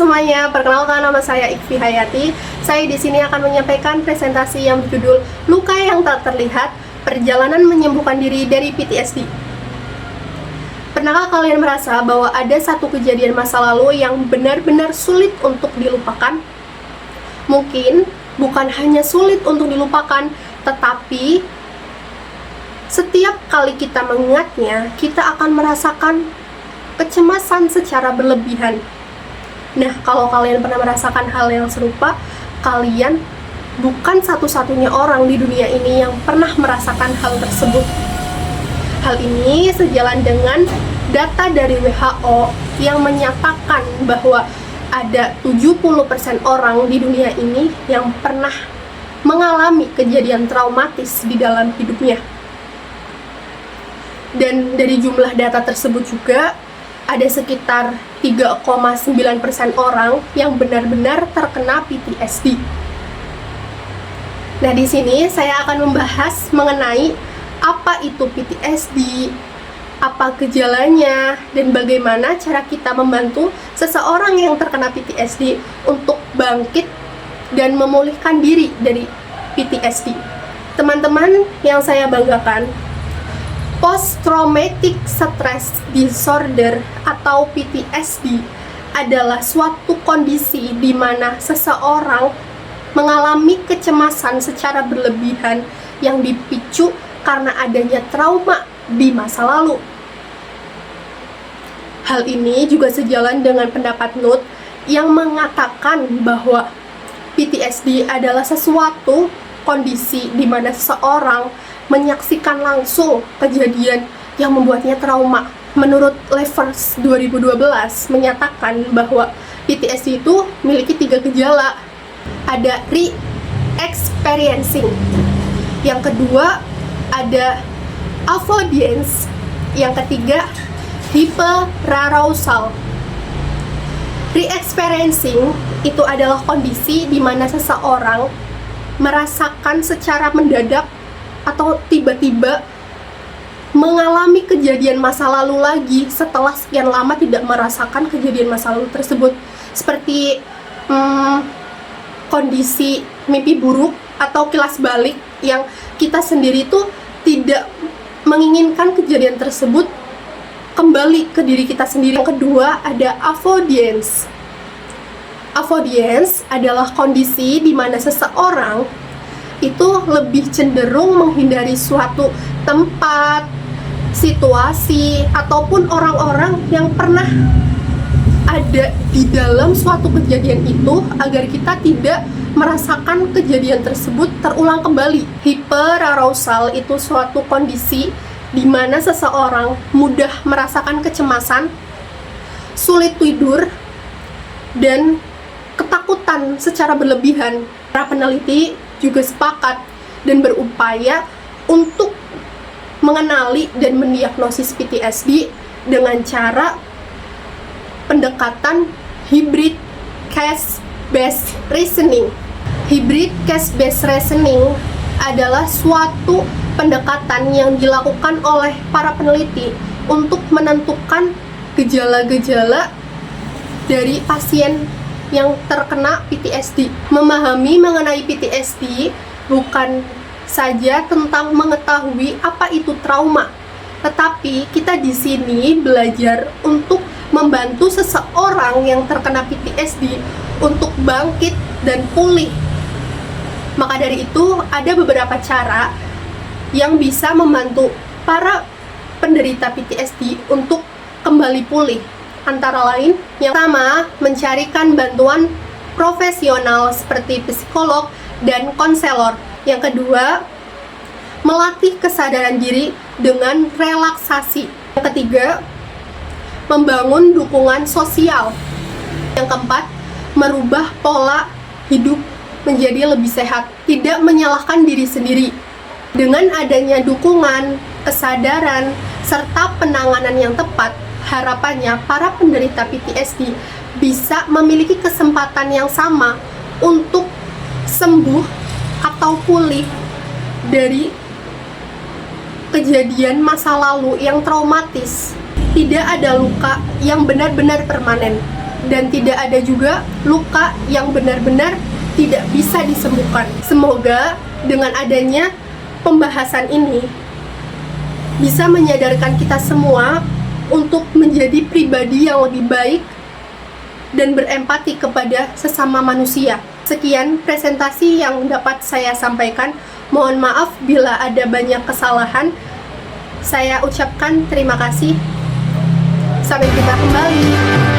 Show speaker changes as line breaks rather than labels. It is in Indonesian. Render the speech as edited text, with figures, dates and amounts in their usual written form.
semuanya, perkenalkan nama saya Ikfi Hayati. Saya di sini akan menyampaikan presentasi yang berjudul Luka yang Tak Terlihat, Perjalanan Menyembuhkan Diri dari PTSD. Pernahkah kalian merasa bahwa ada satu kejadian masa lalu yang benar-benar sulit untuk dilupakan? Mungkin bukan hanya sulit untuk dilupakan, tetapi setiap kali kita mengingatnya, kita akan merasakan kecemasan secara berlebihan. Nah, kalau kalian pernah merasakan hal yang serupa, kalian bukan satu-satunya orang di dunia ini yang pernah merasakan hal tersebut. Hal ini sejalan dengan data dari WHO yang menyatakan bahwa ada 70% orang di dunia ini yang pernah mengalami kejadian traumatis di dalam hidupnya. Dan dari jumlah data tersebut juga, ada sekitar 3,9% orang yang benar-benar terkena PTSD. Nah, di sini saya akan membahas mengenai apa itu PTSD, apa gejalanya, dan bagaimana cara kita membantu seseorang yang terkena PTSD untuk bangkit dan memulihkan diri dari PTSD. Teman-teman yang saya banggakan, Post-Traumatic Stress Disorder atau PTSD adalah suatu kondisi di mana seseorang mengalami kecemasan secara berlebihan yang dipicu karena adanya trauma di masa lalu. Hal ini juga sejalan dengan pendapat Nutt yang mengatakan bahwa PTSD adalah sesuatu kondisi di mana seseorang menyaksikan langsung kejadian yang membuatnya trauma. Menurut Levers 2012 menyatakan bahwa PTSD itu memiliki 3 gejala. Ada re-experiencing. Yang kedua ada avoidance. Yang ketiga hyperarousal. Re-experiencing itu adalah kondisi di mana seseorang merasakan secara mendadak atau tiba-tiba mengalami kejadian masa lalu lagi setelah sekian lama tidak merasakan kejadian masa lalu tersebut, seperti kondisi mimpi buruk atau kilas balik yang kita sendiri tuh tidak menginginkan kejadian tersebut kembali ke diri kita sendiri. Yang kedua ada avoidance. Avoidance adalah kondisi di mana seseorang itu lebih cenderung menghindari suatu tempat, situasi, ataupun orang-orang yang pernah ada di dalam suatu kejadian itu agar kita tidak merasakan kejadian tersebut terulang kembali. Hyperarousal itu suatu kondisi di mana seseorang mudah merasakan kecemasan, sulit tidur, dan ketakutan secara berlebihan. Para peneliti juga sepakat dan berupaya untuk mengenali dan mendiagnosis PTSD dengan cara pendekatan hybrid case-based reasoning. Hybrid case-based reasoning adalah suatu pendekatan yang dilakukan oleh para peneliti untuk menentukan gejala-gejala dari pasien yang terkena PTSD. Memahami mengenai PTSD bukan saja tentang mengetahui apa itu trauma, tetapi kita di sini belajar untuk membantu seseorang yang terkena PTSD untuk bangkit dan pulih. Maka dari itu ada beberapa cara yang bisa membantu para penderita PTSD untuk kembali pulih. Antara lain, yang pertama, mencarikan bantuan profesional seperti psikolog dan konselor. Yang kedua, melatih kesadaran diri dengan relaksasi. Yang ketiga, membangun dukungan sosial. Yang keempat, merubah pola hidup menjadi lebih sehat, tidak menyalahkan diri sendiri. Dengan adanya dukungan, kesadaran, serta penanganan yang tepat, harapannya para penderita PTSD bisa memiliki kesempatan yang sama untuk sembuh atau pulih dari kejadian masa lalu yang traumatis. Tidak ada luka yang benar-benar permanen. dan tidak ada juga luka yang benar-benar tidak bisa disembuhkan. Semoga dengan adanya pembahasan ini bisa menyadarkan kita semua untuk menjadi pribadi yang lebih baik dan berempati kepada sesama manusia. Sekian presentasi yang dapat saya sampaikan. Mohon maaf bila ada banyak kesalahan. Saya ucapkan terima kasih. Sampai jumpa kembali.